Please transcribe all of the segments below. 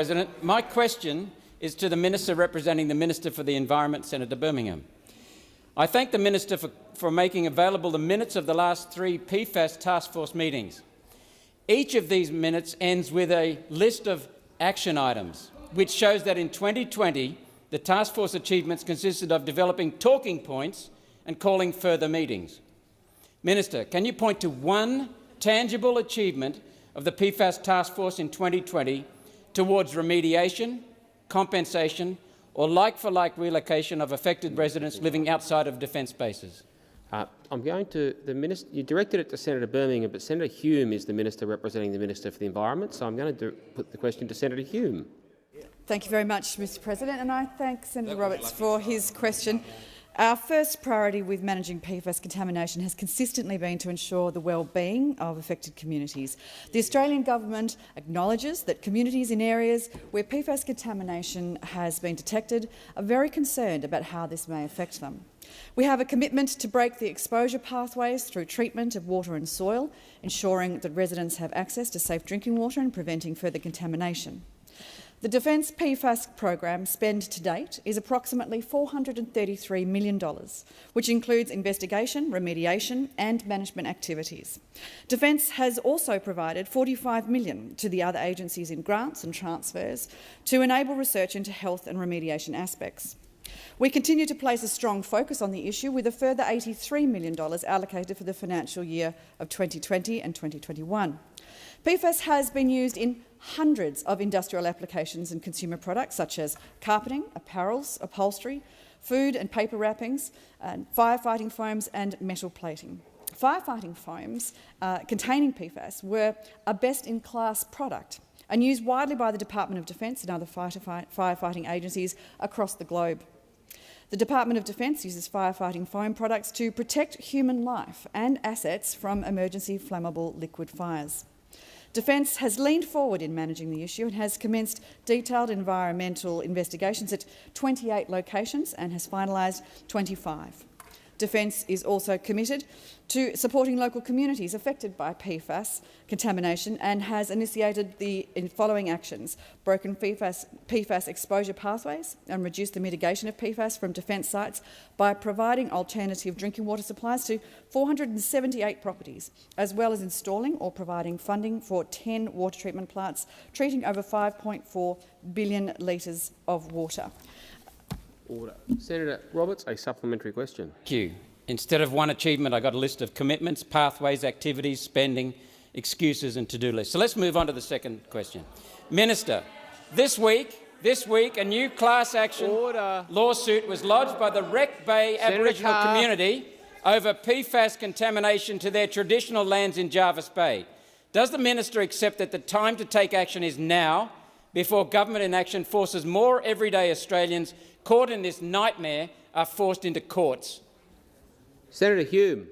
President, my question is to the Minister representing the Minister for the Environment, Senator Birmingham. I thank the Minister for making available the minutes of the last 3 PFAS Taskforce meetings. Each of these minutes ends with a list of action items, which shows that in 2020 the Taskforce achievements consisted of developing talking points and calling further meetings. Minister, can you point to one tangible achievement of the PFAS Taskforce in 2020 towards remediation, compensation or like-for-like relocation of affected residents living outside of defence bases? I'm going to the Minister. You directed it to Senator Birmingham, but Senator Hume is the Minister representing the Minister for the Environment, so I'm going to put the question to Senator Hume. Thank you very much, Mr. President, and I thank Senator Roberts for his question. Our first priority with managing PFAS contamination has consistently been to ensure the well-being of affected communities. The Australian Government acknowledges that communities in areas where PFAS contamination has been detected are very concerned about how this may affect them. We have a commitment to break the exposure pathways through treatment of water and soil, ensuring that residents have access to safe drinking water and preventing further contamination. The Defence PFAS program spend to date is approximately $433 million, which includes investigation, remediation and management activities. Defence has also provided $45 million to the other agencies in grants and transfers to enable research into health and remediation aspects. We continue to place a strong focus on the issue, with a further $83 million allocated for the financial year of 2020 and 2021. PFAS has been used in hundreds of industrial applications and consumer products such as carpeting, apparels, upholstery, food and paper wrappings, firefighting foams and metal plating. Firefighting foams containing PFAS were a best-in-class product and used widely by the Department of Defence and other firefighting agencies across the globe. The Department of Defence uses firefighting foam products to protect human life and assets from emergency flammable liquid fires. Defence has leaned forward in managing the issue and has commenced detailed environmental investigations at 28 locations and has finalised 25. Defence is also committed to supporting local communities affected by PFAS contamination and has initiated the following actions: broken PFAS exposure pathways and reduced the mitigation of PFAS from defence sites by providing alternative drinking water supplies to 478 properties, as well as installing or providing funding for 10 water treatment plants treating over 5.4 billion litres of water. Order. Senator Roberts, a supplementary question. Thank you. Instead of one achievement, I got a list of commitments, pathways, activities, spending, excuses and to-do lists. So let's move on to the second question. Minister, this week a new class action lawsuit was lodged by the Wreck Bay Aboriginal community over PFAS contamination to their traditional lands in Jervis Bay. Does the minister accept that the time to take action is now, before government inaction forces more everyday Australians caught in this nightmare are forced into courts? Senator Hume.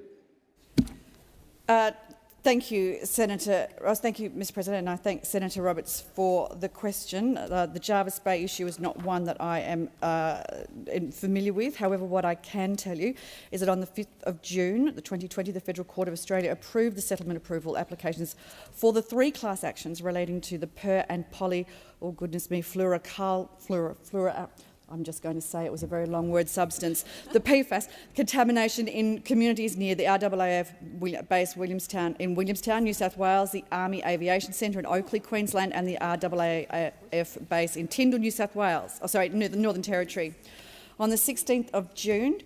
Thank you, Senator Ross. Thank you, Mr. President, and I thank Senator Roberts for the question. The Jervis Bay issue is not one that I am familiar with. However, what I can tell you is that on the 5th of June, 2020, the Federal Court of Australia approved the settlement approval applications for the 3 class actions relating to the per and poly, oh goodness me, I'm just going to say it was a very long word, substance, the PFAS contamination in communities near the RAAF base in Williamstown, New South Wales, the Army Aviation Centre in Oakleigh, Queensland, and the RAAF base in Tyndall, New South Wales, the Northern Territory. On the 16th of June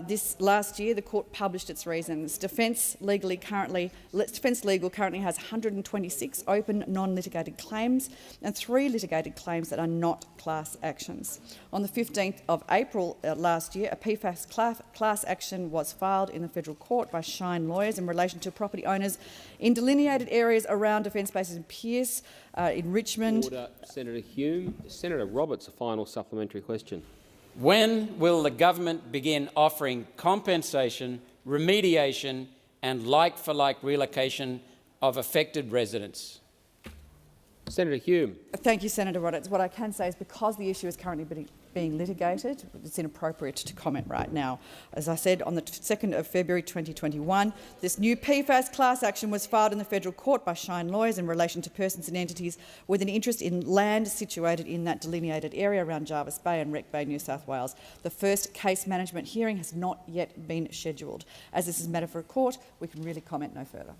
this last year, the court published its reasons. Defence Legal currently has 126 open non-litigated claims and 3 litigated claims that are not class actions. On the 15th of April last year, a PFAS class action was filed in the federal court by Shine Lawyers in relation to property owners in delineated areas around defence bases in Pearce, in Richmond. Order. Senator Hume. Senator Roberts, a final supplementary question. When will the government begin offering compensation, remediation and like-for-like relocation of affected residents? Senator Hume. Thank you, Senator Roberts. What I can say is because the issue is currently being litigated, it's inappropriate to comment right now. As I said, on the 2nd of February 2021, this new PFAS class action was filed in the federal court by Shine Lawyers in relation to persons and entities with an interest in land situated in that delineated area around Jarvis Bay and Wreck Bay, New South Wales. The first case management hearing has not yet been scheduled. As this is a matter for a court, we can really comment no further.